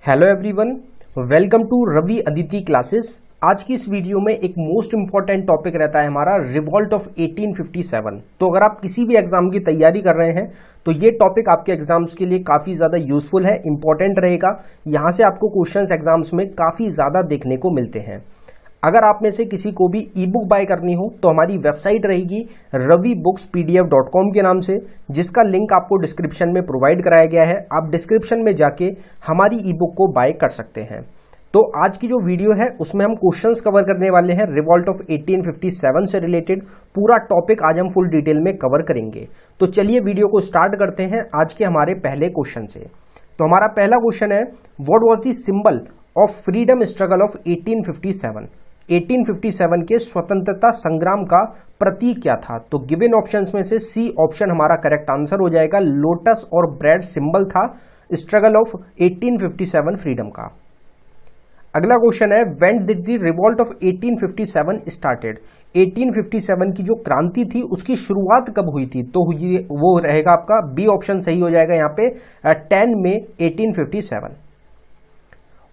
Hello everyone, welcome to Ravi Aditi classes. आज की इस वीडियो में एक मोस्ट इंपॉर्टेंट टॉपिक रहता है हमारा रिवॉल्ट ऑफ 1857। तो अगर आप किसी भी एग्जाम की तैयारी कर रहे हैं तो ये टॉपिक आपके एग्जाम्स के लिए काफी ज्यादा यूजफुल है, इंपॉर्टेंट रहेगा। यहां से आपको क्वेश्चंस एग्जाम्स में काफी ज्यादा देखने को मिलते हैं। अगर आप में से किसी को भी ई बुक बाय करनी हो तो हमारी वेबसाइट रहेगी ravibookspdf.com के नाम से, जिसका लिंक आपको डिस्क्रिप्शन में प्रोवाइड कराया गया है। आप डिस्क्रिप्शन में जाके हमारी ई बुक को बाय कर सकते हैं। तो आज की जो वीडियो है उसमें हम क्वेश्चंस कवर करने वाले हैं रिवॉल्ट ऑफ 1857 से रिलेटेड। पूरा टॉपिक आज हम फुल डिटेल में कवर करेंगे। तो चलिए वीडियो को स्टार्ट करते हैं आज के हमारे पहले क्वेश्चन से। तो हमारा पहला क्वेश्चन है, what was the symbol of freedom struggle of 1857? 1857 के स्वतंत्रता संग्राम का प्रतीक क्या था? तो गिवन ऑप्शंस में से सी ऑप्शन हमारा करेक्ट आंसर हो जाएगा। लोटस और ब्रेड सिंबल था स्ट्रगल ऑफ 1857 फ्रीडम का। अगला क्वेश्चन है, when did the revolt of 1857 started? 1857 की जो क्रांति थी उसकी शुरुआत कब हुई थी? तो वो रहेगा आपका बी ऑप्शन सही हो जाएगा यहाँ पे 10 मई 1857।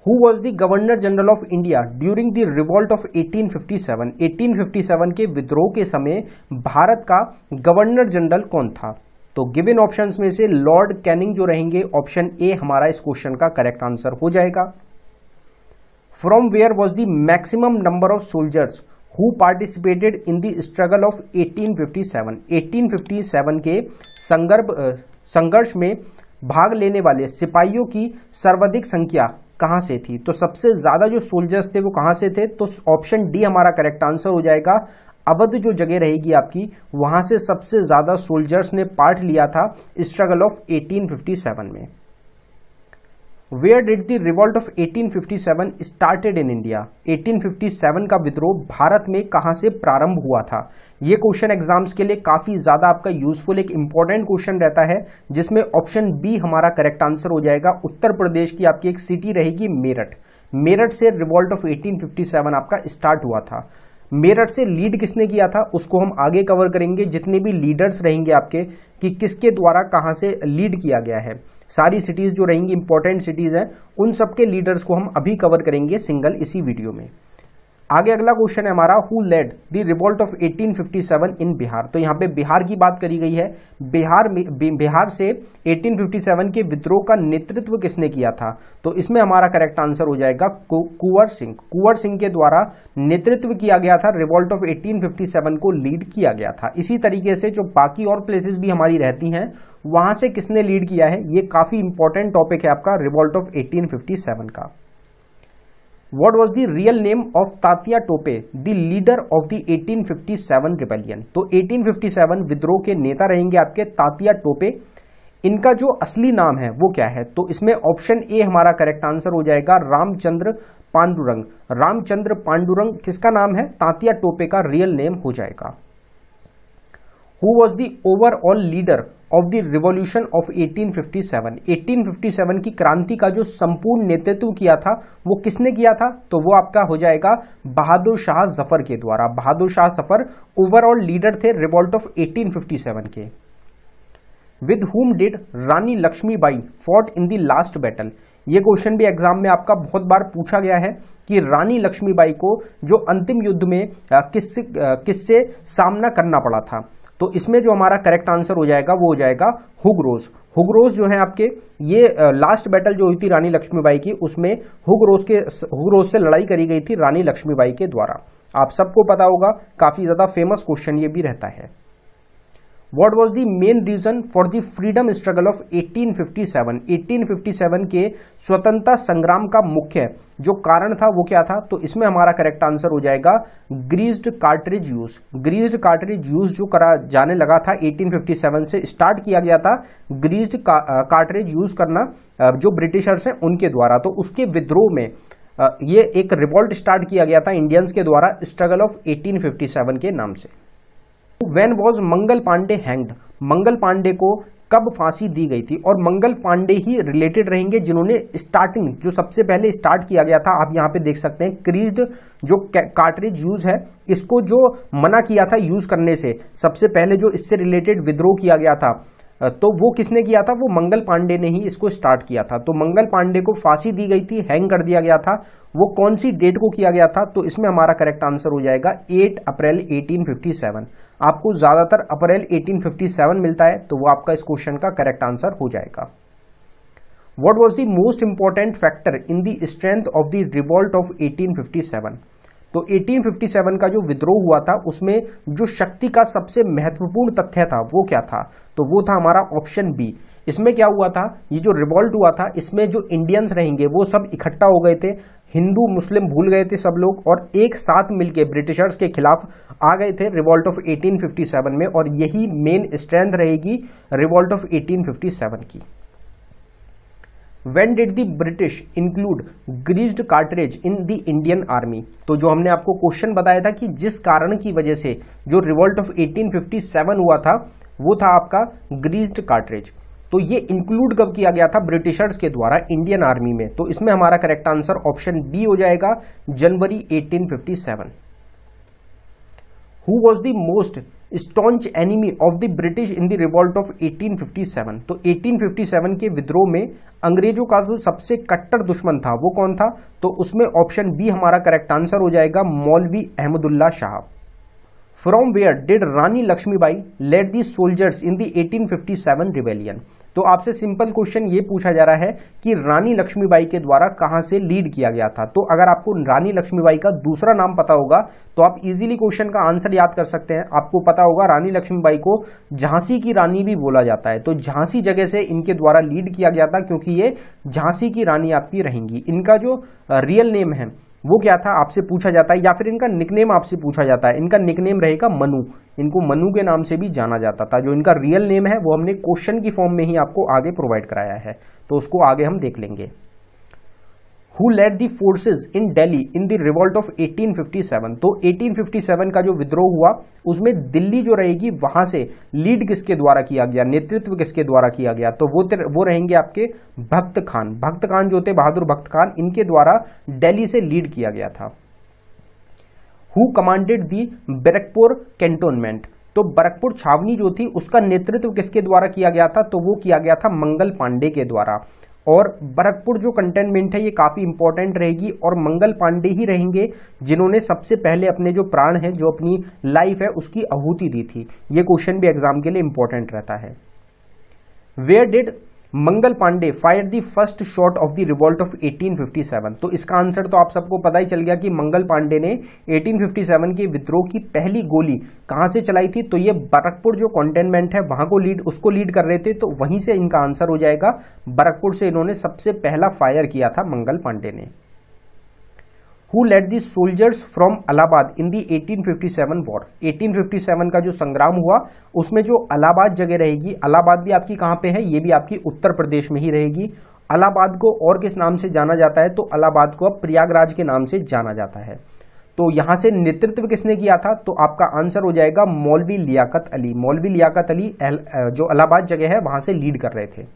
Who was the Governor General of India during the revolt of 1857? 1857 के विद्रोह के समय भारत का गवर्नर जनरल कौन था? तो गिवन ऑप्शंस में से लॉर्ड कैनिंग जो रहेंगे, ऑप्शन ए हमारा इस क्वेश्चन का करेक्ट आंसर हो जाएगा। From where was the maximum number of soldiers who participated in the struggle of 1857? 1857 के संघर्ष में भाग लेने वाले सिपाहियों की सर्वाधिक संख्या कहां से थी? तो सबसे ज्यादा जो सोल्जर्स थे वो कहां से थे? तो ऑप्शन डी हमारा करेक्ट आंसर हो जाएगा। अवध जो जगह रहेगी आपकी, वहां से सबसे ज्यादा सोल्जर्स ने पार्ट लिया था स्ट्रगल ऑफ 1857 में। Where did the revolt of 1857 started in India? 1857 का विद्रोह भारत में कहां से प्रारंभ हुआ था? यह क्वेश्चन एग्जाम्स के लिए काफी ज्यादा आपका यूजफुल एक इंपॉर्टेंट क्वेश्चन रहता है, जिसमें ऑप्शन बी हमारा करेक्ट आंसर हो जाएगा। उत्तर प्रदेश की आपकी एक सिटी रहेगी मेरठ। मेरठ से रिवॉल्ट ऑफ 1857 आपका स्टार्ट हुआ था। मेरठ से लीड किसने किया था उसको हम आगे कवर करेंगे। जितने भी लीडर्स रहेंगे आपके कि किसके द्वारा कहां से लीड किया गया है, सारी सिटीज जो रहेंगी इंपॉर्टेंट सिटीज हैं, उन सबके लीडर्स को हम अभी कवर करेंगे सिंगल इसी वीडियो में। आगे अगला क्वेश्चन है हमारा, who led the revolt of 1857 in Bihar? तो यहां पे बिहार की बात करी गई है। बिहार से 1857 के विद्रोह का नेतृत्व किसने किया था? तो इसमें हमारा करेक्ट आंसर हो जाएगा कुंवर सिंह। कुंवर सिंह के द्वारा नेतृत्व किया गया था, रिवॉल्ट ऑफ 1857 को लीड किया गया था। इसी तरीके से जो बाकी और प्लेसेस भी हमारी रहती हैं वहां से किसने लीड किया है, ये काफी इंपॉर्टेंट टॉपिक है आपका रिवॉल्ट ऑफ 1857 का। What was the real name of Tatya Tope, the leader of the 1857 rebellion? तो 1857 विद्रोह के नेता रहेंगे आपके तात्या टोपे। इनका जो असली नाम है वो क्या है? तो इसमें ऑप्शन ए हमारा करेक्ट आंसर हो जाएगा, रामचंद्र पांडुरंग। रामचंद्र पांडुरंग किसका नाम है? तात्या टोपे का रियल नेम हो जाएगा। Who was the overall leader of the revolution of 1857? 1857 की क्रांति का जो संपूर्ण नेतृत्व किया था वो किसने किया था? तो वो आपका हो जाएगा बहादुर शाह जफर के द्वारा। बहादुर शाह जफर ओवरऑल लीडर थे रिवॉल्ट ऑफ 1857 के। With whom did Rani Lakshmibai fought in the last battle? ये क्वेश्चन भी एग्जाम में आपका बहुत बार पूछा गया है कि रानी लक्ष्मीबाई को जो अंतिम युद्ध में किससे सामना करना पड़ा था? तो इसमें जो हमारा करेक्ट आंसर हो जाएगा वो हो जाएगा हुगरोज। हुगरोज जो है आपके, ये लास्ट बैटल जो हुई थी रानी लक्ष्मीबाई की, उसमें हुगरोज से लड़ाई करी गई थी रानी लक्ष्मीबाई के द्वारा। आप सबको पता होगा, काफी ज्यादा फेमस क्वेश्चन ये भी रहता है। What was the main reason for the freedom struggle of 1857? 1857 के स्वतंत्रता संग्राम का मुख्य जो कारण था वो क्या था? तो इसमें हमारा करेक्ट आंसर हो जाएगा ग्रीज्ड कार्ट्रिज यूज। ग्रीज्ड कार्ट्रिज यूज जो करा जाने लगा था 1857 से स्टार्ट किया गया था ग्रीज्ड कार्ट्रिज यूज करना जो ब्रिटिशर्स हैं उनके द्वारा। तो उसके विद्रोह में ये एक रिवॉल्ट स्टार्ट किया गया था इंडियंस के द्वारा स्ट्रगल ऑफ 1857 के नाम से। When was Mangal Pandey hanged? Mangal Pandey को कब फांसी दी गई थी? और मंगल पांडे ही रिलेटेड रहेंगे जिन्होंने स्टार्टिंग जो सबसे पहले स्टार्ट किया गया था, आप यहां पे देख सकते हैं क्रीज्ड जो कार्ट्रिज यूज है, इसको जो मना किया था यूज करने से, सबसे पहले जो इससे रिलेटेड विद्रोह किया गया था तो वो किसने किया था? वो मंगल पांडे ने ही इसको स्टार्ट किया था। तो मंगल पांडे को फांसी दी गई थी, हैंग कर दिया गया था। वो कौन सी डेट को किया गया था? तो इसमें हमारा करेक्ट आंसर हो जाएगा 8 अप्रैल 1857। आपको ज्यादातर अप्रैल 1857 मिलता है, तो वो आपका इस क्वेश्चन का करेक्ट आंसर हो जाएगा। What was the most important factor in the strength of the revolt of 1857? तो 1857 का जो विद्रोह हुआ था उसमें जो शक्ति का सबसे महत्वपूर्ण तथ्य था वो क्या था? तो वो था हमारा ऑप्शन बी। इसमें क्या हुआ था? ये जो रिवॉल्ट हुआ था इसमें जो इंडियंस रहेंगे वो सब इकट्ठा हो गए थे, हिंदू मुस्लिम भूल गए थे सब लोग, और एक साथ मिलके ब्रिटिशर्स के खिलाफ आ गए थे रिवॉल्ट ऑफ 1857 में, और यही मेन स्ट्रेंथ रहेगी रिवॉल्ट ऑफ 1857 की। When did the British include greased cartridge in the Indian Army? तो जो हमने आपको क्वेश्चन बताया था कि जिस कारण की वजह से जो रिवॉल्ट ऑफ 1857 हुआ था वो था आपका ग्रीस्ड कार्ट्रिज। तो ये इंक्लूड कब किया गया था ब्रिटिशर्स के द्वारा इंडियन आर्मी में? तो इसमें हमारा करेक्ट आंसर ऑप्शन बी हो जाएगा, जनवरी 1857। Who was the most staunch enemy of the British in the revolt of 1857? तो 1857 के विद्रोह में अंग्रेजों का जो सबसे कट्टर दुश्मन था वो कौन था? तो उसमें ऑप्शन बी हमारा करेक्ट आंसर हो जाएगा, मौलवी Ahmadullah Shah. From where did Rani Lakshmibai led the soldiers in the 1857 rebellion? तो आपसे सिंपल क्वेश्चन ये पूछा जा रहा है कि रानी लक्ष्मीबाई के द्वारा कहां से लीड किया गया था। तो अगर आपको रानी लक्ष्मीबाई का दूसरा नाम पता होगा तो आप इजीली क्वेश्चन का आंसर याद कर सकते हैं। आपको पता होगा रानी लक्ष्मीबाई को झांसी की रानी भी बोला जाता है। तो झांसी जगह से इनके द्वारा लीड किया गया था क्योंकि ये झांसी की रानी आपकी रहेंगी। इनका जो रियल नेम है वो क्या था आपसे पूछा जाता है, या फिर इनका निकनेम आपसे पूछा जाता है। इनका निकनेम रहेगा मनु। इनको मनु के नाम से भी जाना जाता था। जो इनका रियल नेम है वो हमने क्वेश्चन की फॉर्म में ही आपको आगे प्रोवाइड कराया है, तो उसको आगे हम देख लेंगे। Who led the forces in Delhi in the revolt of 1857? तो 1857 का जो विद्रोह हुआ उसमें दिल्ली जो रहेगी वहां से लीड किसके द्वारा किया गया, नेतृत्व किसके द्वारा किया गया? तो वो रहेंगे आपके भक्त खान। भक्त खान जो थे, बहादुर भक्त खान, इनके द्वारा दिल्ली से लीड किया गया था। Who commanded the Barrackpore cantonment? तो बैरकपुर छावनी जो थी उसका नेतृत्व किसके द्वारा किया गया था? तो वो किया गया था मंगल पांडे के द्वारा। और बैरकपुर जो कंटेनमेंट है ये काफी इंपॉर्टेंट रहेगी, और मंगल पांडे ही रहेंगे जिन्होंने सबसे पहले अपने जो प्राण है, जो अपनी लाइफ है, उसकी आहुति दी थी। ये क्वेश्चन भी एग्जाम के लिए इंपॉर्टेंट रहता है। Where did Mangal Pandey fire the first shot of the revolt of 1857? तो इसका आंसर तो आप सबको पता ही चल गया कि मंगल पांडे ने 1857 के विद्रोह की पहली गोली कहां से चलाई थी? तो ये बैरकपुर जो कंटेनमेंट है वहां को उसको लीड कर रहे थे, तो वहीं से इनका आंसर हो जाएगा। बैरकपुर से इन्होंने सबसे पहला फायर किया था मंगल पांडे ने। Who led the soldiers from Allahabad in the 1857 war? 1857 का जो संग्राम हुआ उसमें जो इलाहाबाद जगह रहेगी, इलाहाबाद भी आपकी कहां पे है? ये भी आपकी उत्तर प्रदेश में ही रहेगी। इलाहाबाद को और किस नाम से जाना जाता है? तो इलाहाबाद को अब प्रयागराज के नाम से जाना जाता है। तो यहां से नेतृत्व किसने किया था? तो आपका आंसर हो जाएगा मौलवी लियाकत अली। मौलवी लियाकत अली जो इलाहाबाद जगह है वहां से लीड कर रहे थे।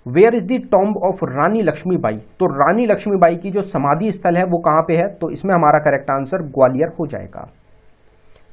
Where is the tomb of Rani Lakshmibai? तो रानी लक्ष्मीबाई की जो समाधि स्थल है वो कहां पे है? तो इसमें हमारा करेक्ट आंसर ग्वालियर हो जाएगा।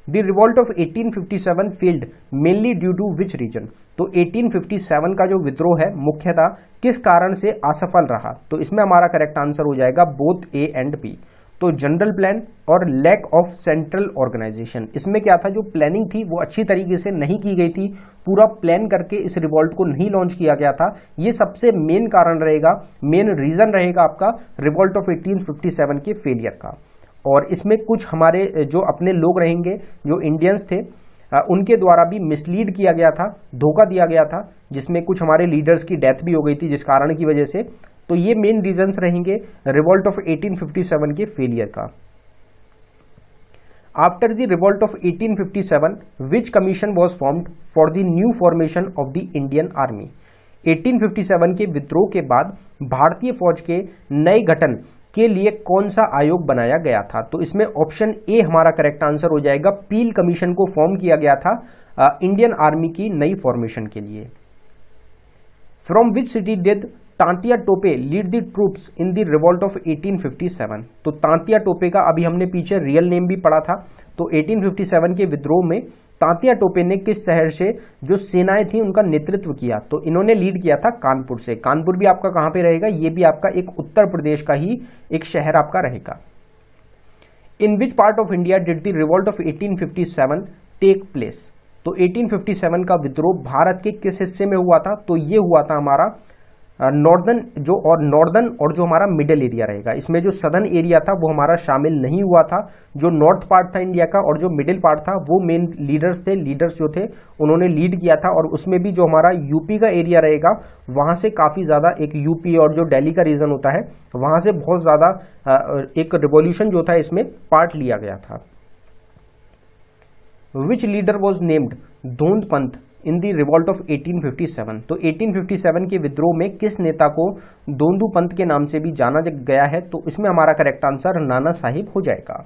The revolt of 1857 failed mainly due to which reason? तो 1857 का जो विद्रोह है मुख्यतः किस कारण से असफल रहा? तो इसमें हमारा करेक्ट आंसर हो जाएगा बोथ ए एंड बी। तो जनरल प्लान और लैक ऑफ सेंट्रल ऑर्गेनाइजेशन। इसमें क्या था, जो प्लानिंग थी वो अच्छी तरीके से नहीं की गई थी। पूरा प्लान करके इस रिवॉल्ट को नहीं लॉन्च किया गया था। ये सबसे मेन कारण रहेगा, मेन रीजन रहेगा आपका रिवॉल्ट ऑफ 1857 के फेलियर का। और इसमें कुछ हमारे जो अपने लोग रहेंगे, जो इंडियंस थे, उनके द्वारा भी मिसलीड किया गया था, धोखा दिया गया था, जिसमें कुछ हमारे लीडर्स की डेथ भी हो गई थी जिस कारण की वजह से। तो ये मेन रीजंस रहेंगे रिवॉल्ट ऑफ 1857 के फेलियर का। After the revolt of 1857 which commission was formed for the new formation of the Indian army? 1857 के विद्रोह के बाद भारतीय फौज के नए गठन के लिए कौन सा आयोग बनाया गया था? तो इसमें ऑप्शन ए हमारा करेक्ट आंसर हो जाएगा। पील कमीशन को फॉर्म किया गया था इंडियन आर्मी की नई फॉर्मेशन के लिए। From which city did Tantia Tope lead the troops in the revolt of 1857। तो तांतिया टोपे का अभी हमने पीछे रियल नेम भी पढ़ा था। तो 1857 के विद्रोह में तांतिया टोपे ने किस शहर से जो सेनाएं थी उनका नेतृत्व किया? तो इन्होंने लीड किया था कानपुर से। कानपुर भी आपका कहां पे रहेगा? ये भी आपका एक उत्तर प्रदेश का ही एक शहर आपका रहेगा। In which part of India did the revolt of 1857 take place? तो 1857 का विद्रोह भारत के किस हिस्से में हुआ था? तो ये हुआ था हमारा नॉर्दर्न और जो हमारा मिडिल एरिया रहेगा। इसमें जो सदर्न एरिया था वो हमारा शामिल नहीं हुआ था। जो नॉर्थ पार्ट था इंडिया का और जो मिडिल पार्ट था वो मेन लीडर्स जो थे उन्होंने लीड किया था। और उसमें भी जो हमारा यूपी का एरिया रहेगा वहां से काफी ज्यादा, एक यूपी और जो दिल्ली का रीजन होता है वहां से बहुत ज्यादा एक रिवॉल्यूशन जो था इसमें पार्ट लिया गया था। विच लीडर वॉज नेम्ड धोंद पंथ इन दी रिवॉल्ट ऑफ 1857? तो 1857 के विद्रोह में किस नेता को दोंदू पंत के नाम से भी जाना गया है? तो इसमें हमारा करेक्ट आंसर नाना साहिब हो जाएगा।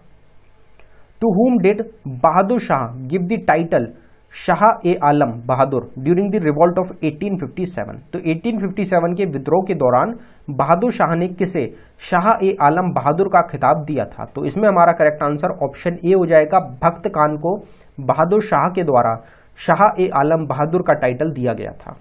To whom did Bahadur Shah give the title Shah e Alam Bahadur during the revolt of 1857? तो 1857 के विद्रोह के दौरान बहादुर शाह ने किसे शाह ए आलम बहादुर का खिताब दिया था? तो इसमें हमारा करेक्ट आंसर ऑप्शन ए हो जाएगा। भक्त खान को बहादुर शाह के द्वारा शाह ए आलम बहादुर का टाइटल दिया गया था।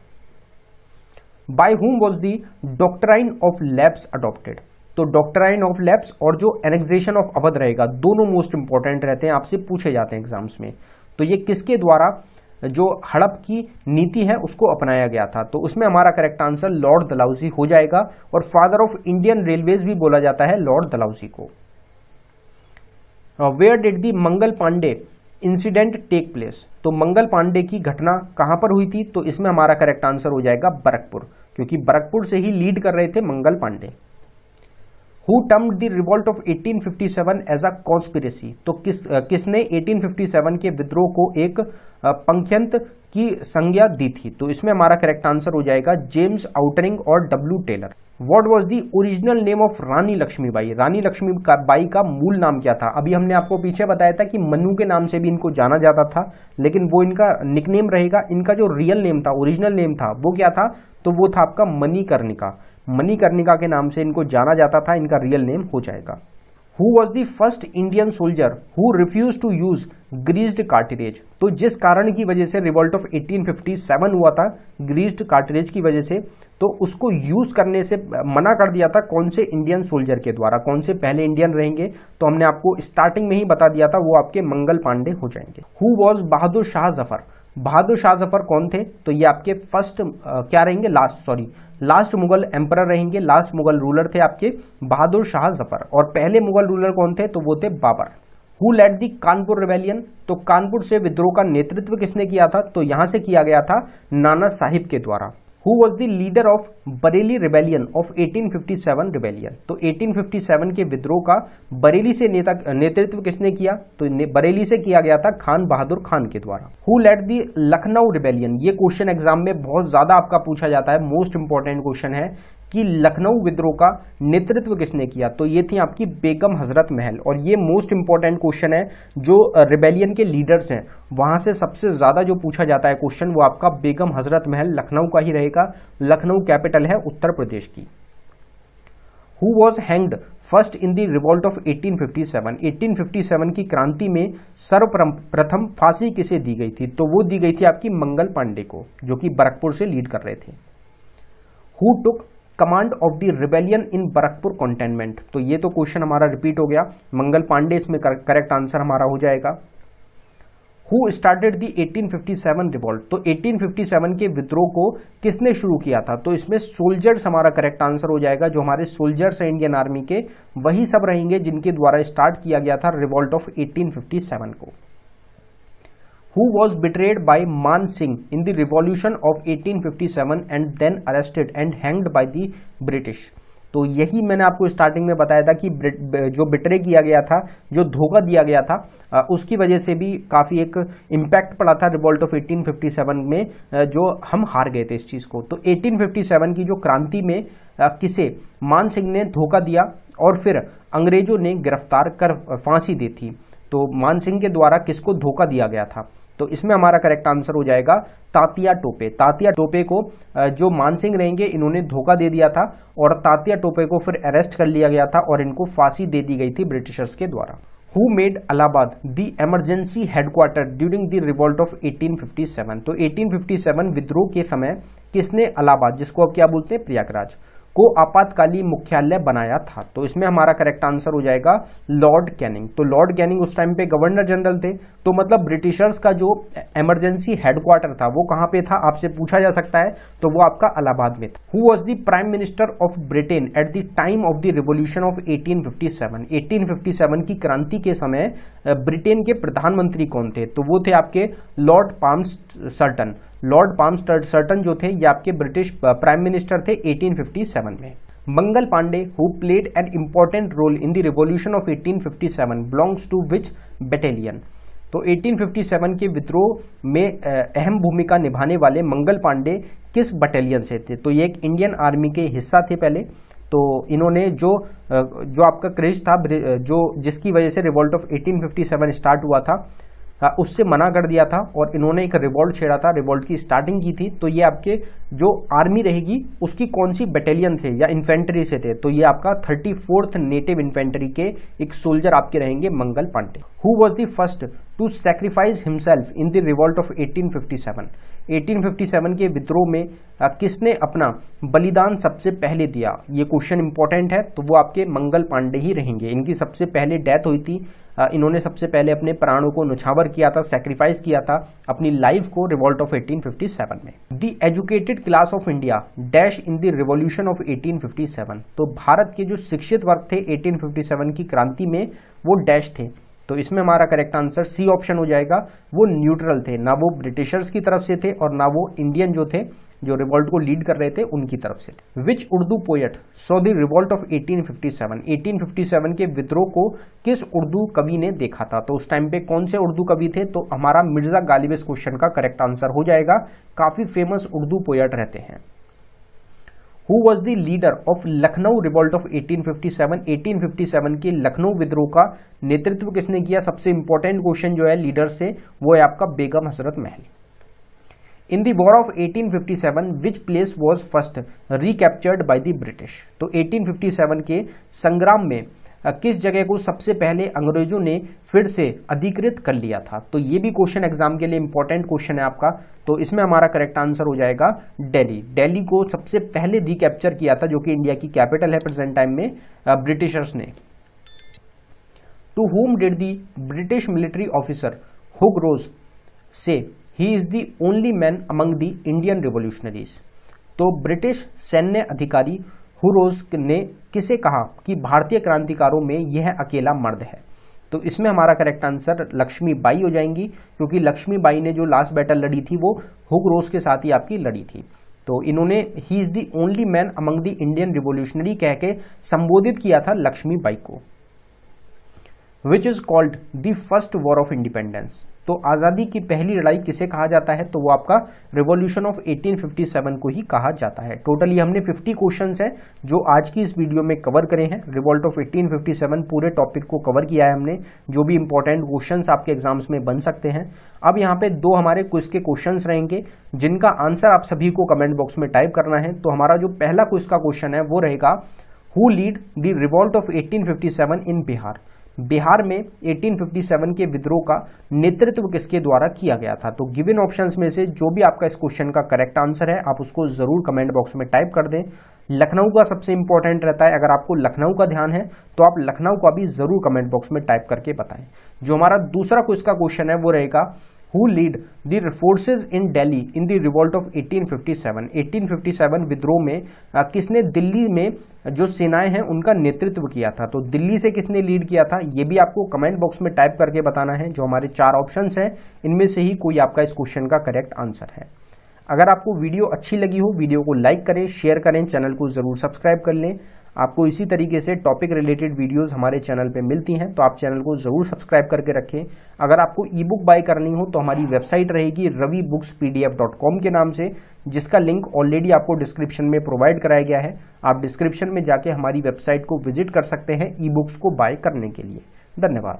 By whom was the doctrine of lapse adopted? तो डॉक्ट्राइन ऑफ लैप्स और जो एनेक्सेशन ऑफ अवध रहेगा दोनों मोस्ट इंपॉर्टेंट रहते हैं, आपसे पूछे जाते हैं एग्जाम्स में। तो ये किसके द्वारा जो हड़प की नीति है उसको अपनाया गया था? तो उसमें हमारा करेक्ट आंसर लॉर्ड डलहौजी हो जाएगा। और फादर ऑफ इंडियन रेलवेज भी बोला जाता है लॉर्ड डलहौजी को। Where did the Mangal Pandey incident take place? तो मंगल पांडे की घटना कहां पर हुई थी? तो इसमें हमारा करेक्ट आंसर हो जाएगा बरकपुर, क्योंकि बरकपुर से ही लीड कर रहे थे Mangal Pandey. Who termed the revolt of 1857 as a conspiracy? तो किसने 1857 के विद्रोह को एक पंख्यंत की संज्ञा दी थी? तो इसमें हमारा करेक्ट आंसर हो जाएगा जेम्स आउटरिंग और W Taylor. What was the original name of Rani Lakshmibai? Rani Lakshmibai का मूल नाम क्या था? अभी हमने आपको पीछे बताया था कि मनु के नाम से भी इनको जाना जाता था, लेकिन वो इनका निकनेम रहेगा। इनका जो रियल नेम था, ओरिजिनल नेम था, वो क्या था? तो वो था आपका मणिकर्णिका। मणिकर्णिका के नाम से इनको जाना जाता था, इनका रियल नेम हो जाएगा। Who was the first Indian soldier who refused to use greased cartridge? तो जिस कारण की वजह से रिवॉल्ट ऑफ 1857 हुआ था ग्रीस्ड कार्टरेज की वजह से, तो उसको यूज करने से मना कर दिया था कौन से इंडियन सोल्जर के द्वारा? कौन से पहले इंडियन रहेंगे? तो हमने आपको स्टार्टिंग में ही बता दिया था, वो आपके मंगल पांडे हो जाएंगे। Who was बहादुर शाह जफर? बहादुर शाह जफर कौन थे? तो ये आपके फर्स्ट क्या रहेंगे? लास्ट मुगल एम्परर रहेंगे, लास्ट मुगल रूलर थे आपके बहादुर शाह जफर। और पहले मुगल रूलर कौन थे? तो वो थे Babar. Who led the Kanpur rebellion? तो कानपुर से विद्रोह का नेतृत्व किसने किया था? तो यहां से किया गया था नाना साहिब के द्वारा। Who was the leader of Bareilly rebellion of 1857 rebellion? तो 1857 के विद्रोह का बरेली से नेतृत्व किसने किया? तो बरेली से किया गया था खान बहादुर खान के द्वारा। Who led the Lucknow rebellion? ये क्वेश्चन एग्जाम में बहुत ज्यादा आपका पूछा जाता है, मोस्ट इंपॉर्टेंट क्वेश्चन है कि लखनऊ विद्रोह का नेतृत्व किसने किया? तो ये थी आपकी बेगम हजरत महल। और ये मोस्ट इंपॉर्टेंट क्वेश्चन है, जो रिबेलियन के लीडर्स हैं वहां से सबसे ज्यादा जो पूछा जाता है क्वेश्चन वो आपका बेगम हजरत महल लखनऊ का ही रहेगा। लखनऊ कैपिटल है उत्तर प्रदेश की। Who was hanged first in the revolt of 1857? 1857 की क्रांति में सर्वप्रथम फांसी किसे दी गई थी? तो वो दी गई थी आपकी मंगल पांडे को, जो कि बरकपुर से लीड कर रहे थे। Who took command of the rebellion in Barrackpore containment? तो ये तो क्वेश्चन हमारा रिपीट हो गया, मंगल पांडे इसमें करेक्ट आंसर हमारा हो जाएगा। Who started the 1857 revolt? तो 1857 के विद्रोह को किसने शुरू किया था? तो इसमें सोल्जर्स हमारा करेक्ट आंसर हो जाएगा। जो हमारे सोल्जर्स हैं इंडियन आर्मी के, वही सब रहेंगे जिनके द्वारा स्टार्ट किया गया था रिवॉल्ट ऑफ 1857 को। Who was betrayed by Man Singh in the revolution of 1857 and then arrested and hanged by the British? तो यही मैंने आपको स्टार्टिंग में बताया था कि जो बिट्रे किया गया था, जो धोखा दिया गया था, उसकी वजह से भी काफी एक इम्पैक्ट पड़ा था रिवॉल्ट ऑफ 1857 में, जो हम हार गए थे इस चीज को। तो 1857 की जो क्रांति में किसे मान सिंह ने धोखा दिया और फिर अंग्रेजों ने गिरफ्तार कर फांसी दी थी। तो मान सिंह के द्वारा किसको धोखा दिया गया था? तो इसमें हमारा करेक्ट आंसर हो जाएगा तात्या टोपे। तात्या टोपे को जो मानसिंह रहेंगे इन्होंने धोखा दे दिया था और तात्या टोपे को फिर अरेस्ट कर लिया गया था और इनको फांसी दे दी गई थी ब्रिटिशर्स के द्वारा। Who made Allahabad the emergency headquarter during the revolt of 1857? तो 1857 विद्रोह के समय किसने इलाहाबाद, जिसको अब क्या बोलते हैं प्रयागराज, को आपातकालीन मुख्यालय बनाया था? तो इसमें हमारा करेक्ट आंसर हो जाएगा लॉर्ड कैनिंग। तो लॉर्ड कैनिंग उस टाइम पे गवर्नर जनरल थे, तो मतलब ब्रिटिशर्स का जो इमरजेंसी हेडक्वार्टर था वो कहां पे था आपसे पूछा जा सकता है, तो वो आपका इलाहाबाद में था। Who was the prime minister of Britain at the time of the revolution of 1857? 1857 की क्रांति के समय ब्रिटेन के प्रधानमंत्री कौन थे? तो वो थे आपके लॉर्ड पाल्मर्स्टन। लॉर्ड पाल्मर्स्टन जो थे ये आपके ब्रिटिश प्राइम मिनिस्टर थे 1857 में। Mangal Pandey who played an important role in the revolution of 1857 belongs to which battalion? तो 1857 के विद्रोह में अहम भूमिका निभाने वाले मंगल पांडे किस बटालियन से थे? तो ये एक इंडियन आर्मी के हिस्सा थे पहले। तो इन्होंने जो आपका क्रेज था जो जिसकी वजह से रिवॉल्ट ऑफ 1857 स्टार्ट हुआ था उससे मना कर दिया था और इन्होंने एक रिवॉल्ट छेड़ा था, रिवॉल्ट की स्टार्टिंग की थी। तो ये आपके जो आर्मी रहेगी उसकी कौन सी बटालियन थे या इन्फेंट्री से थे? तो ये आपका 34th नेटिव इन्फेंट्री के एक सोल्जर आपके रहेंगे Mangal Pandey. Who was the first to sacrifice himself in the revolt of 1857? 1857 के विद्रोह में किसने अपना बलिदान सबसे पहले दिया? ये क्वेश्चन इंपॉर्टेंट है, तो वो आपके मंगल पांडे ही रहेंगे। इनकी सबसे पहले डेथ हुई थी, इन्होंने सबसे पहले अपने प्राणों को न्यौछावर किया था, सैक्रिफाइस किया था अपनी लाइफ को रिवॉल्ट ऑफ 1857 में। The educated class of India dash in the revolution of 1857? तो भारत के जो शिक्षित वर्ग थे 1857 की क्रांति में वो डैश थे। तो इसमें हमारा करेक्ट आंसर सी ऑप्शन हो जाएगा, वो न्यूट्रल थे, ना वो ब्रिटिशर्स की तरफ से थे और ना वो इंडियन जो थे जो रिवॉल्ट को लीड कर रहे थे उनकी तरफ से थे। Which Urdu poet saw the revolt of 1857? 1857 के विद्रोह को किस उर्दू कवि ने देखा था? तो उस टाइम पे कौन से उर्दू कवि थे? तो हमारा मिर्जा गालिब इस क्वेश्चन का करेक्ट आंसर हो जाएगा, काफी फेमस उर्दू पोएट रहते हैं। Who was the leader of Lucknow revolt of 1857? 1857 के लखनऊ विद्रोह का नेतृत्व किसने किया? सबसे इंपॉर्टेंट क्वेश्चन जो है लीडर से वो है आपका Begum Hazrat Mahal. In the war of 1857 which place was first recaptured by the British? तो 1857 के संग्राम में किस जगह को सबसे पहले अंग्रेजों ने फिर से अधिकृत कर लिया था? तो ये भी क्वेश्चन एग्जाम के लिए इंपॉर्टेंट क्वेश्चन है आपका। तो इसमें हमारा करेक्ट आंसर हो जाएगा दिल्ली। दिल्ली को सबसे पहले रिकैप्चर किया था, जो कि इंडिया की कैपिटल है प्रेजेंट टाइम में, ब्रिटिशर्स ने। To whom did the British military officer Hugh Rose say he is the only man among the Indian revolutionaries? तो ब्रिटिश सैन्य अधिकारी हुरोज ने किसे कहा कि भारतीय क्रांतिकारों में यह अकेला मर्द है? तो इसमें हमारा करेक्ट आंसर लक्ष्मीबाई हो जाएंगी, क्योंकि लक्ष्मीबाई ने जो लास्ट बैटल लड़ी थी वो हुरोज के साथ ही आपकी लड़ी थी। तो इन्होंने ही is the only man among the Indian revolutionary कह के संबोधित किया था लक्ष्मीबाई को। Which is called the first war of independence? तो आजादी की पहली लड़ाई किसे कहा जाता है? तो वो आपका रिवॉल्यूशन ऑफ 1857 को ही कहा जाता है। टोटली हमने 50 क्वेश्चंस हैं जो आज की इस वीडियो में कवर करे हैं। रिवॉल्ट ऑफ 1857 पूरे टॉपिक को कवर किया है हमने, जो भी इंपॉर्टेंट क्वेश्चंस आपके एग्जाम्स में बन सकते हैं। अब यहाँ पे दो हमारे क्विज के क्वेश्चंस रहेंगे जिनका आंसर आप सभी को कमेंट बॉक्स में टाइप करना है। तो हमारा जो पहला क्विज का क्वेश्चन है वो रहेगा, who lead the revolt of 1857 in Bihar? Bihar में 1857 के विद्रोह का नेतृत्व किसके द्वारा किया गया था? तो गिवन ऑप्शंस में से जो भी आपका इस क्वेश्चन का करेक्ट आंसर है आप उसको जरूर कमेंट बॉक्स में टाइप कर दें। लखनऊ का सबसे इंपॉर्टेंट रहता है, अगर आपको लखनऊ का ध्यान है तो आप लखनऊ का भी जरूर कमेंट बॉक्स में टाइप करके बताएं। जो हमारा दूसरा क्विज का क्वेश्चन है वो रहेगा, who lead the forces in Delhi in the revolt of 1857? 1857 विद्रोह में किसने दिल्ली में जो सेनाएं हैं उनका नेतृत्व किया था? तो दिल्ली से किसने लीड किया था ये भी आपको कमेंट बॉक्स में टाइप करके बताना है। जो हमारे 4 ऑप्शंस हैं इनमें से ही कोई आपका इस क्वेश्चन का करेक्ट आंसर है। अगर आपको वीडियो अच्छी लगी हो, वीडियो को लाइक करें, शेयर करें, चैनल को जरूर सब्सक्राइब कर लें। आपको इसी तरीके से टॉपिक रिलेटेड वीडियोस हमारे चैनल पे मिलती हैं, तो आप चैनल को जरूर सब्सक्राइब करके रखें। अगर आपको ई बुक बाय करनी हो तो हमारी वेबसाइट रहेगी ravibookspdf.com के नाम से, जिसका लिंक ऑलरेडी आपको डिस्क्रिप्शन में प्रोवाइड कराया गया है। आप डिस्क्रिप्शन में जाके हमारी वेबसाइट को विजिट कर सकते हैं ई बुक्स को बाय करने के लिए। धन्यवाद।